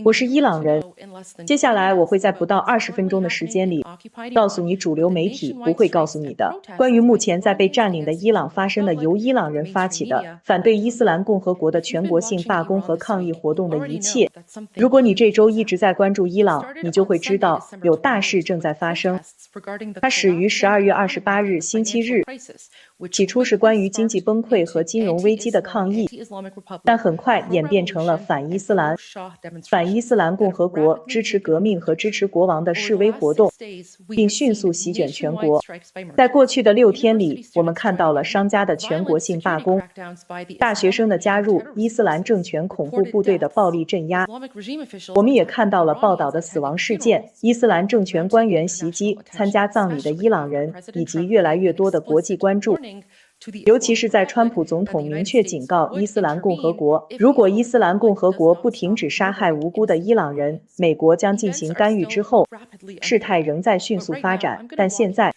我是伊朗人。接下来我会在不到20分钟的时间里，告诉你主流媒体不会告诉你的关于目前在被占领的伊朗发生的由伊朗人发起的反对伊斯兰共和国的全国性罢工和抗议活动的一切。如果你这周一直在关注伊朗，你就会知道有大事正在发生。它始于12月28日星期日，起初是关于经济崩溃和金融危机的抗议，但很快演变成了反伊斯兰共和国支持革命和支持国王的示威活动，并迅速席卷全国。在过去的6天里，我们看到了商家的全国性罢工，大学生的加入伊斯兰政权恐怖部队的暴力镇压。我们也看到了报道的死亡事件，伊斯兰政权官员袭击参加葬礼的伊朗人，以及越来越多的国际关注。尤其是在川普总统明确警告伊斯兰共和国，如果伊斯兰共和国不停止杀害无辜的伊朗人，美国将进行干预之后，事态仍在迅速发展。但现在，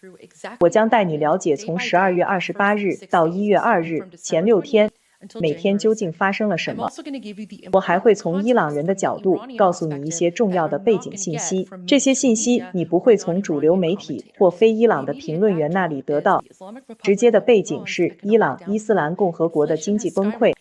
我将带你了解从12月28日到1月2日前6天，每天究竟发生了什么。我还会从伊朗人的角度告诉你一些重要的背景信息，这些信息你不会从主流媒体或非伊朗的评论员那里得到。直接的背景是伊朗伊斯兰共和国的经济崩溃，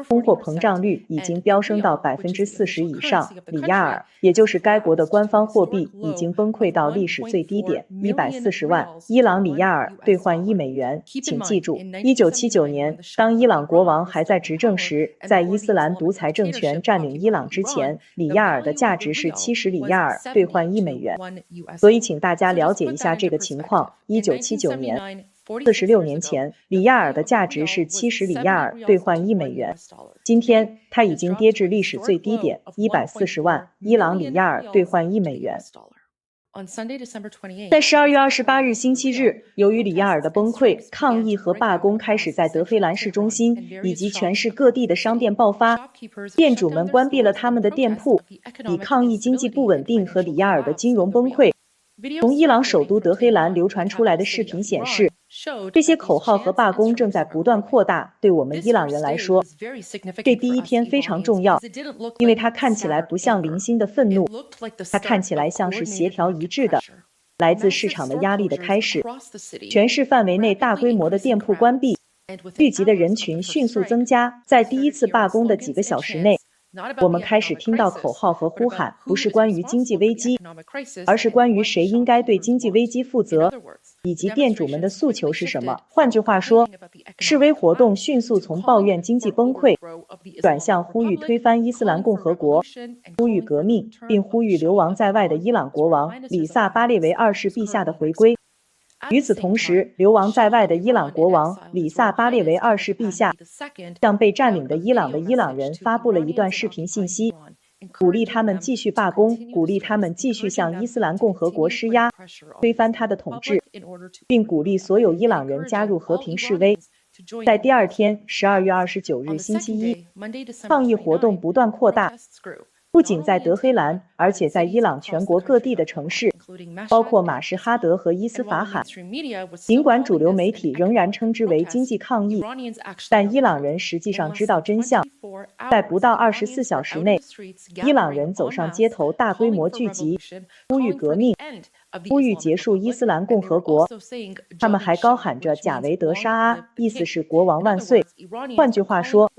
通货膨胀率已经飙升到40%以上，里亚尔，也就是该国的官方货币，已经崩溃到历史最低点140万伊朗里亚尔兑换1美元。请记住，1979年，当伊朗国王还在执政时，在伊斯兰独裁政权占领伊朗之前，里亚尔的价值是70里亚尔兑换1美元。所以请大家了解一下这个情况。1979年，46年前，里亚尔的价值是70里亚尔兑换1美元。今天，它已经跌至历史最低点140万伊朗里亚尔兑换1美元。在12月28日星期日，由于里亚尔的崩溃，抗议和罢工开始在德黑兰市中心以及全市各地的商店爆发，店主们关闭了他们的店铺，以抗议经济不稳定和里亚尔的金融崩溃。从伊朗首都德黑兰流传出来的视频显示，这些口号和罢工正在不断扩大。对我们伊朗人来说，这第一天非常重要，因为它看起来不像零星的愤怒，它看起来像是协调一致的来自市场的压力的开始。全市范围内大规模的店铺关闭，聚集的人群迅速增加。在第一次罢工的几个小时内，我们开始听到口号和呼喊，不是关于经济危机，而是关于谁应该对经济危机负责，以及店主们的诉求是什么。换句话说，示威活动迅速从抱怨经济崩溃，转向呼吁推翻伊斯兰共和国，呼吁革命，并呼吁流亡在外的伊朗国王里萨巴列维二世陛下的回归。与此同时，流亡在外的伊朗国王里萨巴列维二世陛下向被占领的伊朗的伊朗人发布了一段视频信息，鼓励他们继续罢工，鼓励他们继续向伊斯兰共和国施压，推翻他的统治，并鼓励所有伊朗人加入和平示威。在第二天，12月29日星期一，抗议活动不断扩大，不仅在德黑兰，而且在伊朗全国各地的城市，包括马什哈德和伊斯法罕。尽管主流媒体仍然称之为经济抗议，但伊朗人实际上知道真相。在不到24小时内，伊朗人走上街头，大规模聚集，呼吁革命，呼吁结束伊斯兰共和国。他们还高喊着贾维德沙阿，意思是国王万岁。换句话说，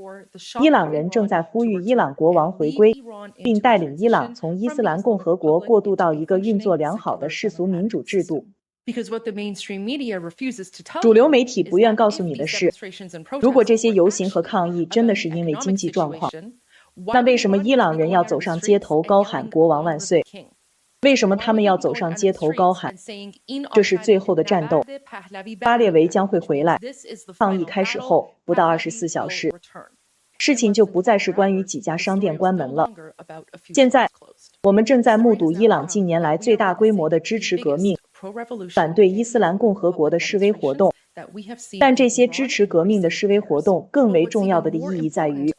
伊朗人正在呼吁伊朗国王回归，并带领伊朗从伊斯兰共和国过渡到一个运作良好的世俗民主制度。主流媒体不愿告诉你的是，如果这些游行和抗议真的是因为经济状况，那为什么伊朗人要走上街头高喊国王万岁？为什么他们要走上街头高喊这是最后的战斗，巴列维将会回来？抗议开始后不到24小时，事情就不再是关于几家商店关门了。现在我们正在目睹伊朗近年来最大规模的支持革命，反对伊斯兰共和国的示威活动。但这些支持革命的示威活动更为重要的意义在于，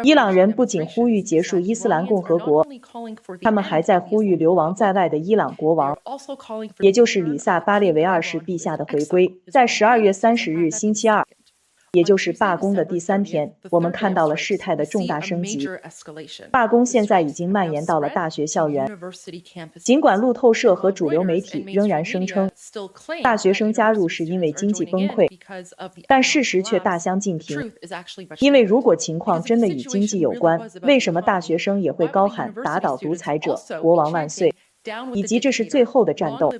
伊朗人不仅呼吁结束伊斯兰共和国，他们还在呼吁流亡在外的伊朗国王，也就是里萨巴列维二世陛下的回归。在12月30日星期二，也就是罢工的第3天，我们看到了事态的重大升级。罢工现在已经蔓延到了大学校园。尽管路透社和主流媒体仍然声称大学生加入是因为经济崩溃，但事实却大相径庭。因为如果情况真的与经济有关，为什么大学生也会高喊打倒独裁者，国王万岁，以及这是最后的战斗？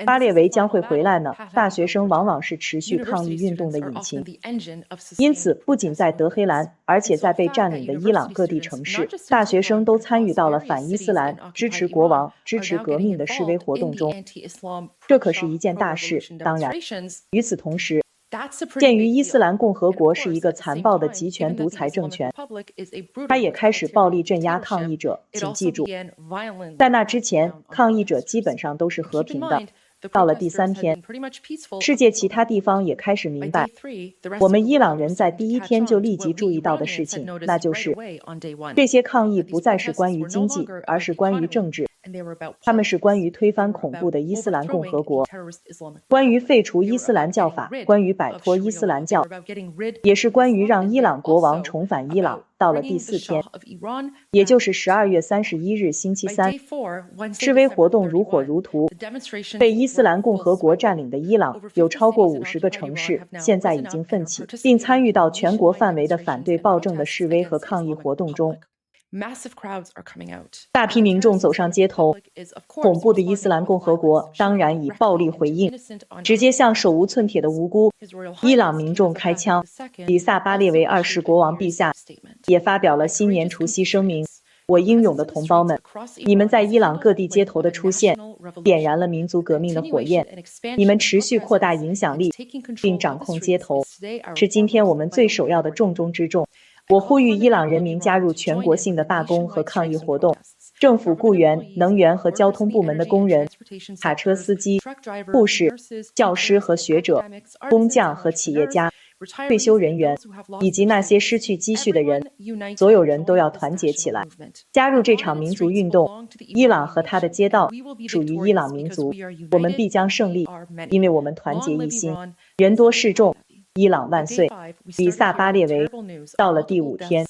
巴列维将会回来呢？大学生往往是持续抗议运动的引擎，因此不仅在德黑兰，而且在被占领的伊朗各地城市，大学生都参与到了反伊斯兰、支持国王、支持革命的示威活动中。这可是一件大事。当然，与此同时，鉴于伊斯兰共和国是一个残暴的集权独裁政权，它也开始暴力镇压抗议者。请记住，在那之前，抗议者基本上都是和平的。到了第3天，世界其他地方也开始明白，我们伊朗人在第1天就立即注意到的事情，那就是这些抗议不再是关于经济，而是关于政治。他们是关于推翻恐怖的伊斯兰共和国，关于废除伊斯兰教法，关于摆脱伊斯兰教，也是关于让伊朗国王重返伊朗。到了第4天，也就是12月31日星期三，示威活动如火如荼。被伊斯兰共和国占领的伊朗有超过50个城市现在已经奋起，并参与到全国范围的反对暴政的示威和抗议活动中。大批民众走上街头，恐怖的伊斯兰共和国当然以暴力回应，直接向手无寸铁的无辜伊朗民众开枪。里萨巴列维2世国王陛下也发表了新年除夕声明：我英勇的同胞们，你们在伊朗各地街头的出现，点燃了民族革命的火焰，你们持续扩大影响力，并掌控街头，是今天我们最首要的重中之重。我呼吁伊朗人民加入全国性的罢工和抗议活动，政府雇员、能源和交通部门的工人、卡车司机、护士、教师和学者、工匠和企业家、退休人员，以及那些失去积蓄的人，所有人都要团结起来，加入这场民族运动。伊朗和它的街道属于伊朗民族，我们必将胜利，因为我们团结一心，人多势众。伊朗万岁！里萨巴列维。到了第5天，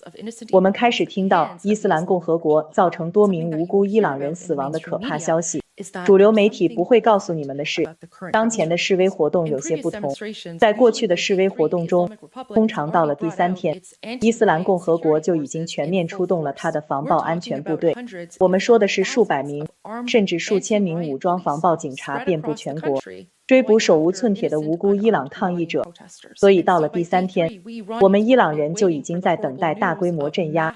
我们开始听到伊斯兰共和国造成多名无辜伊朗人死亡的可怕消息。主流媒体不会告诉你们的是，当前的示威活动有些不同。在过去的示威活动中，通常到了第3天，伊斯兰共和国就已经全面出动了他的防暴安全部队。我们说的是数百名，甚至数千名武装防暴警察遍布全国，追捕手无寸铁的无辜伊朗抗议者。所以到了第3天，我们伊朗人就已经在等待大规模镇压、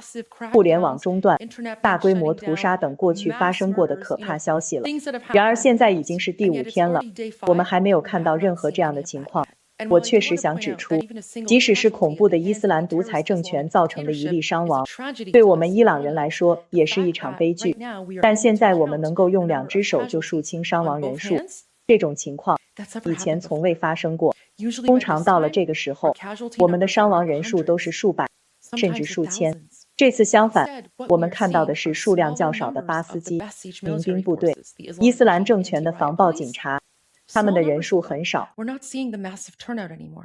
互联网中断、大规模屠杀等过去发生过的可怕消息了。然而现在已经是第5天了，我们还没有看到任何这样的情况。我确实想指出，即使是恐怖的伊斯兰独裁政权造成的一例伤亡，对我们伊朗人来说也是一场悲剧。但现在我们能够用2只手就数清伤亡人数，这种情况以前从未发生过。通常到了这个时候，我们的伤亡人数都是数百，甚至数千。这次相反，我们看到的是数量较少的巴斯基民兵部队，伊斯兰政权的防暴警察。他们的人数很少。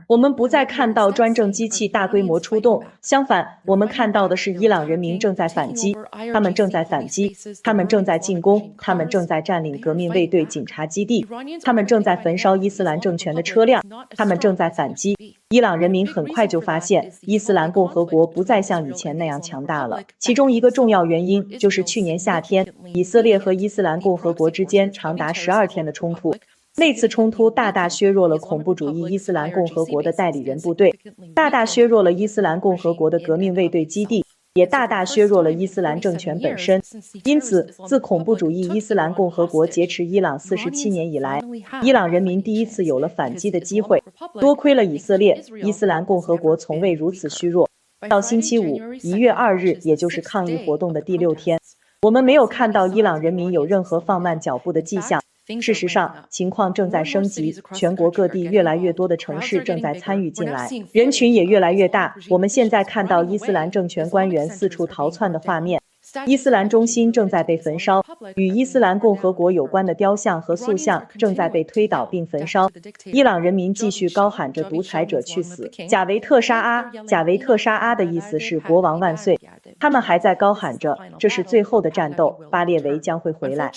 我们不再看到专政机器大规模出动，相反，我们看到的是伊朗人民正在反击，他们正在反击，他们正在进攻，他们正在占领革命卫队警察基地，他们正在焚烧伊斯兰政权的车辆，他们正在反击。伊朗人民很快就发现，伊斯兰共和国不再像以前那样强大了。其中一个重要原因就是去年夏天，以色列和伊斯兰共和国之间长达12天的冲突。那次冲突大大削弱了恐怖主义伊斯兰共和国的代理人部队，大大削弱了伊斯兰共和国的革命卫队基地，也大大削弱了伊斯兰政权本身。因此，自恐怖主义伊斯兰共和国劫持伊朗47年以来，伊朗人民第一次有了反击的机会。多亏了以色列，伊斯兰共和国从未如此虚弱。到星期五1月2日，也就是抗议活动的第6天，我们没有看到伊朗人民有任何放慢脚步的迹象。事实上，情况正在升级，全国各地越来越多的城市正在参与进来，人群也越来越大。我们现在看到伊斯兰政权官员四处逃窜的画面，伊斯兰中心正在被焚烧，与伊斯兰共和国有关的雕像和塑像正在被推倒并焚烧。伊朗人民继续高喊着独裁者去死，贾维特沙阿，贾维特沙阿的意思是国王万岁。他们还在高喊着，这是最后的战斗，巴列维将会回来。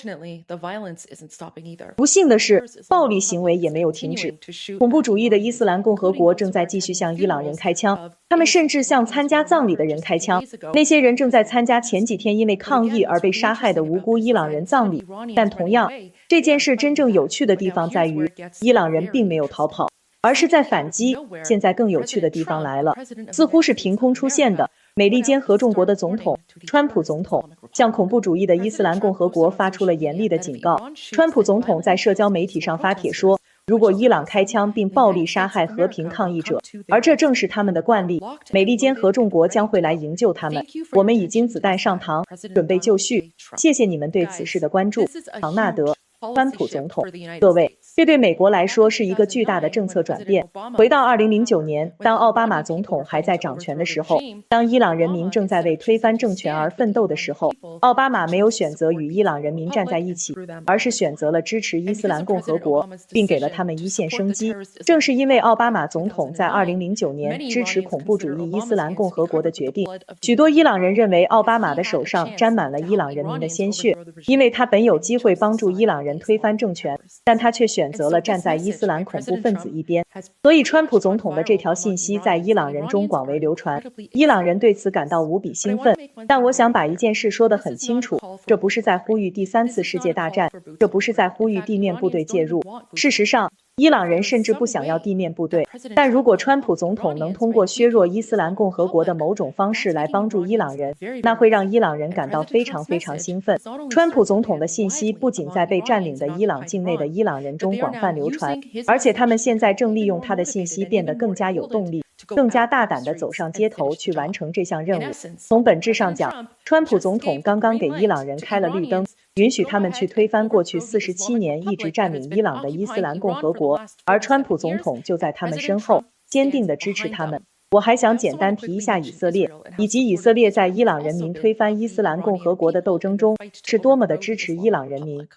不幸的是，暴力行为也没有停止。恐怖主义的伊斯兰共和国正在继续向伊朗人开枪，他们甚至向参加葬礼的人开枪。那些人正在参加前几天因为抗议而被杀害的无辜伊朗人葬礼。但同样，这件事真正有趣的地方在于，伊朗人并没有逃跑，而是在反击。现在更有趣的地方来了，似乎是凭空出现的。美利坚合众国的总统川普总统向恐怖主义的伊斯兰共和国发出了严厉的警告。川普总统在社交媒体上发帖说，如果伊朗开枪并暴力杀害和平抗议者，而这正是他们的惯例，美利坚合众国将会来营救他们。我们已经子弹上膛，准备就绪。谢谢你们对此事的关注。唐纳德，川普总统。各位，这对美国来说是一个巨大的政策转变。回到2009年，当奥巴马总统还在掌权的时候，当伊朗人民正在为推翻政权而奋斗的时候，奥巴马没有选择与伊朗人民站在一起，而是选择了支持伊斯兰共和国，并给了他们一线生机。正是因为奥巴马总统在2009年支持恐怖主义伊斯兰共和国的决定，许多伊朗人认为奥巴马的手上沾满了伊朗人民的鲜血，因为他本有机会帮助伊朗人推翻政权，但他却选择了站在伊斯兰恐怖分子一边。所以川普总统的这条信息在伊朗人中广为流传，伊朗人对此感到无比兴奋。但我想把一件事说得很清楚，这不是在呼吁第三次世界大战，这不是在呼吁地面部队介入。事实上，伊朗人甚至不想要地面部队，但如果川普总统能通过削弱伊斯兰共和国的某种方式来帮助伊朗人，那会让伊朗人感到非常非常兴奋。川普总统的信息不仅在被占领的伊朗境内的伊朗人中广泛流传，而且他们现在正利用他的信息变得更加有动力，更加大胆地走上街头去完成这项任务。从本质上讲，川普总统刚刚给伊朗人开了绿灯，允许他们去推翻过去47年一直占领伊朗的伊斯兰共和国，而川普总统就在他们身后，坚定地支持他们。我还想简单提一下以色列，以及以色列在伊朗人民推翻伊斯兰共和国的斗争中是多么的支持伊朗人民。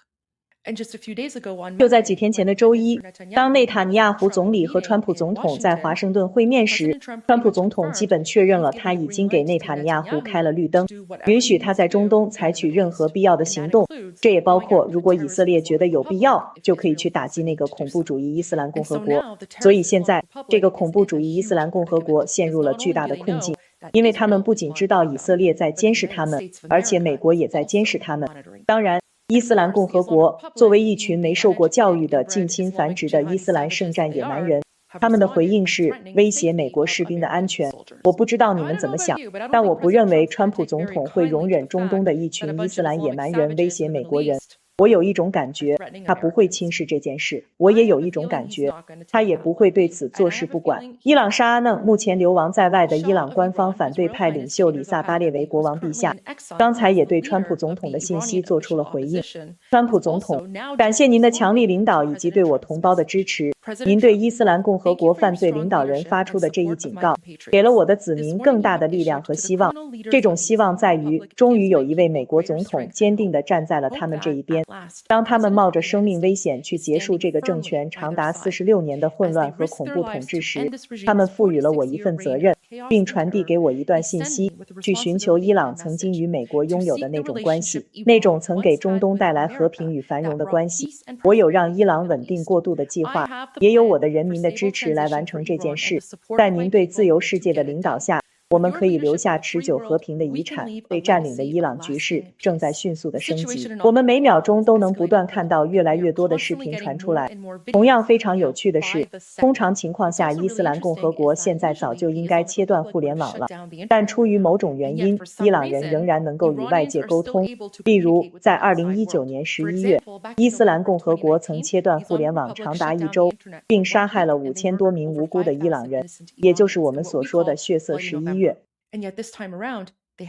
就在几天前的周一，当内塔尼亚胡总理和川普总统在华盛顿会面时，川普总统基本确认了他已经给内塔尼亚胡开了绿灯，允许他在中东采取任何必要的行动。这也包括如果以色列觉得有必要，就可以去打击那个恐怖主义伊斯兰共和国。所以现在，这个恐怖主义伊斯兰共和国陷入了巨大的困境，因为他们不仅知道以色列在监视他们，而且美国也在监视他们。当然，伊斯兰共和国作为一群没受过教育的近亲繁殖的伊斯兰圣战野蛮人，他们的回应是威胁美国士兵的安全。我不知道你们怎么想，但我不认为川普总统会容忍中东的一群伊斯兰野蛮人威胁美国人。我有一种感觉，他不会轻视这件事。我也有一种感觉，他也不会对此坐视不管。伊朗沙阿嫩目前流亡在外的伊朗官方反对派领袖里萨巴列维国王陛下，刚才也对川普总统的信息做出了回应。川普总统，感谢您的强力领导以及对我同胞的支持。您对伊斯兰共和国犯罪领导人发出的这一警告，给了我的子民更大的力量和希望。这种希望在于，终于有一位美国总统坚定地站在了他们这一边。当他们冒着生命危险去结束这个政权长达46年的混乱和恐怖统治时，他们赋予了我一份责任，并传递给我一段信息，去寻求伊朗曾经与美国拥有的那种关系，那种曾给中东带来和平与繁荣的关系。我有让伊朗稳定过渡的计划，也有我的人民的支持来完成这件事。在您对自由世界的领导下，我们可以留下持久和平的遗产。被占领的伊朗局势正在迅速的升级，我们每秒钟都能不断看到越来越多的视频传出来。同样非常有趣的是，通常情况下伊斯兰共和国现在早就应该切断互联网了，但出于某种原因，伊朗人仍然能够与外界沟通。例如，在2019年11月，伊斯兰共和国曾切断互联网长达1周，并杀害了5000多名无辜的伊朗人，也就是我们所说的血色11月。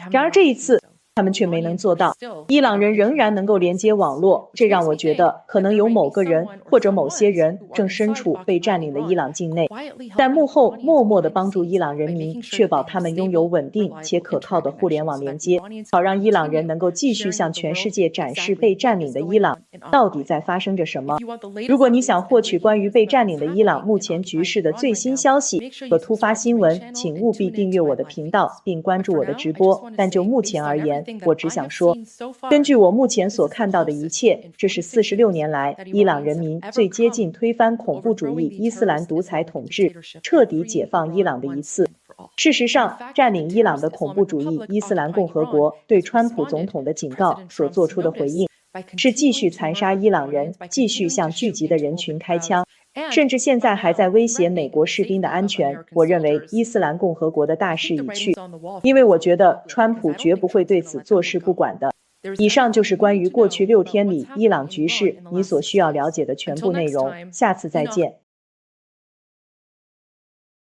然而这一次，他们却没能做到。伊朗人仍然能够连接网络，这让我觉得可能有某个人或者某些人正身处被占领的伊朗境内，在幕后默默地帮助伊朗人民，确保他们拥有稳定且可靠的互联网连接，好让伊朗人能够继续向全世界展示被占领的伊朗到底在发生着什么。如果你想获取关于被占领的伊朗目前局势的最新消息和突发新闻，请务必订阅我的频道并关注我的直播。但就目前而言，我只想说，根据我目前所看到的一切，这是46年来伊朗人民最接近推翻恐怖主义伊斯兰独裁统治，彻底解放伊朗的一次。事实上，占领伊朗的恐怖主义伊斯兰共和国对川普总统的警告所做出的回应，是继续残杀伊朗人，继续向聚集的人群开枪，甚至现在还在威胁美国士兵的安全。我认为伊斯兰共和国的大势已去，因为我觉得川普绝不会对此坐视不管的。以上就是关于过去6天里伊朗局势你所需要了解的全部内容，下次再见。